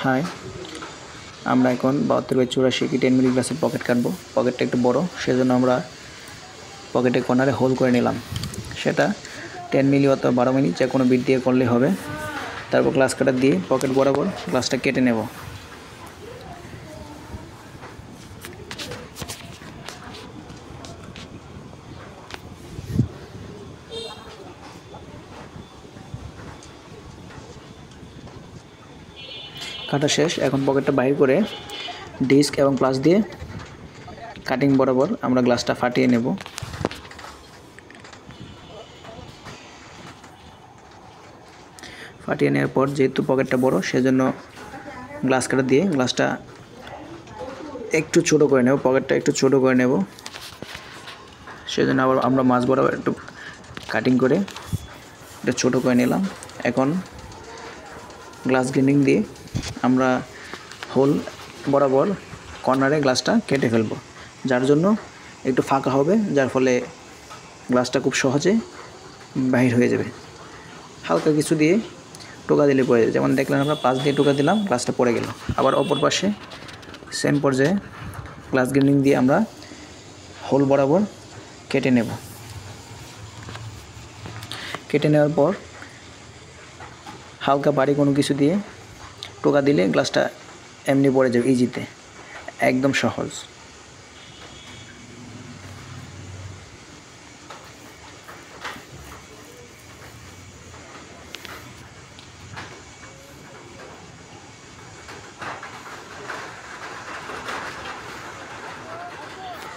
High, আমরা এখন 72/84 কি 10 মিলি গ্লাসের পকেট কাটবো। পকেটটা একটু বড়, সেজন্য আমরা পকেটের কর্নারে হোল করে নিলাম। সেটা 10 মিলি অথবা 12 মিলি যে কোনো বিট দিয়ে করলে হবে। তারপর গ্লাস কাটার দিয়ে পকেট বরাবর গ্লাসটা কেটে নেব। কাটা শেষ। এখন পকেটটা বাইর করে ডিস্ক এবং প্লাস দিয়ে কাটিং বরাবর আমরা গ্লাসটা ফাটিয়ে নেব। ফাটিয়ে নেওয়ার পর যেহেতু পকেটটা বড়, সেজন্য গ্লাস কাটা দিয়ে গ্লাসটা একটু ছোট করে নেব, পকেটটা একটু ছোট করে নেব। সেজন্য আবার আমরা মাঝ বরাবর একটু কাটিং করে এটা ছোট করে নিলাম। এখন গ্লাস গ্রাইন্ডিং দিয়ে আমরা হোল বরাবর কর্নারে গ্লাসটা কেটে ফেলব, যার জন্য একটু ফাঁকা হবে, যার ফলে গ্লাসটা খুব সহজে বাহির হয়ে যাবে। হালকা কিছু দিয়ে টোকা দিলে পড়ে যাবে, যেমন দেখলেন আমরা 5 দিয়ে টোকা দিলাম, গ্লাসটা পড়ে গেল। আবার অপর পাশে সেম পর্যায়ে গ্লাস গ্রাইন্ডিং দিয়ে আমরা হোল বরাবর কেটে নেব। কেটে নেওয়ার পর হালকা বাড়ি কোনো কিছু দিয়ে টোকা দিলে গ্লাসটা এমনি পড়ে যাবে ইজিতে, একদম সহজ।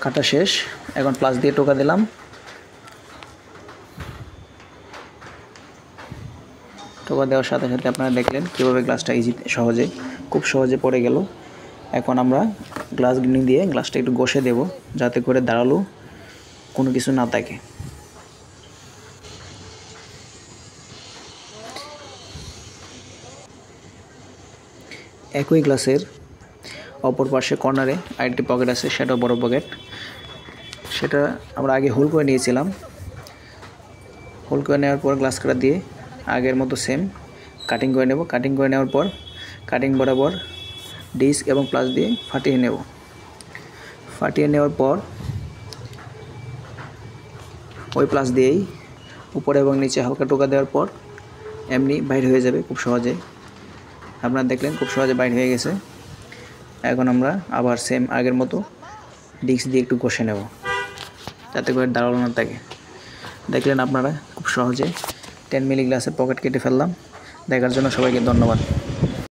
কাটা শেষ। এখন প্লাস দিয়ে টোকা দিলাম। টোকা দেওয়ার সাথে সাথে আপনারা দেখলেন কীভাবে গ্লাসটা খুব সহজে পড়ে গেল। এখন আমরা গ্লাস গ্রাইন্ডিং দিয়ে গ্লাসটা একটু ঘষে দেব, যাতে করে দাঁড়ালো কোনো কিছু না থাকে। একই গ্লাসের অপর পাশে কর্নারে আরেকটি পকেট আছে, সেটাও বড় পকেট। সেটা আমরা আগে হোল করে নিয়েছিলাম। হোল করে নেওয়ার পর গ্লাস কাটা দিয়ে আগের মতো সেম কাটিং করে নেব। কাটিং করে নেওয়ার পর কাটিং বরাবর ডিস্ক এবং প্লাস দিয়ে ফাটিয়ে নেব। ফাটিয়ে নেওয়ার পর ওই প্লাস দিয়েই উপরে এবং নিচে হালকা টোকা দেওয়ার পর এমনি বাইর হয়ে যাবে খুব সহজে। আপনারা দেখলেন খুব সহজে বাইর হয়ে গেছে। এখন আমরা আবার সেম আগের মতো ডিস্ক দিয়ে একটু ঘষে নেব, যাতে করে দাঁড়ানো না থাকে। দেখলেন আপনারা খুব সহজে 10 মিলি গ্লাসের পকেট কেটে ফেললাম। দেখার জন্য সবাইকে ধন্যবাদ।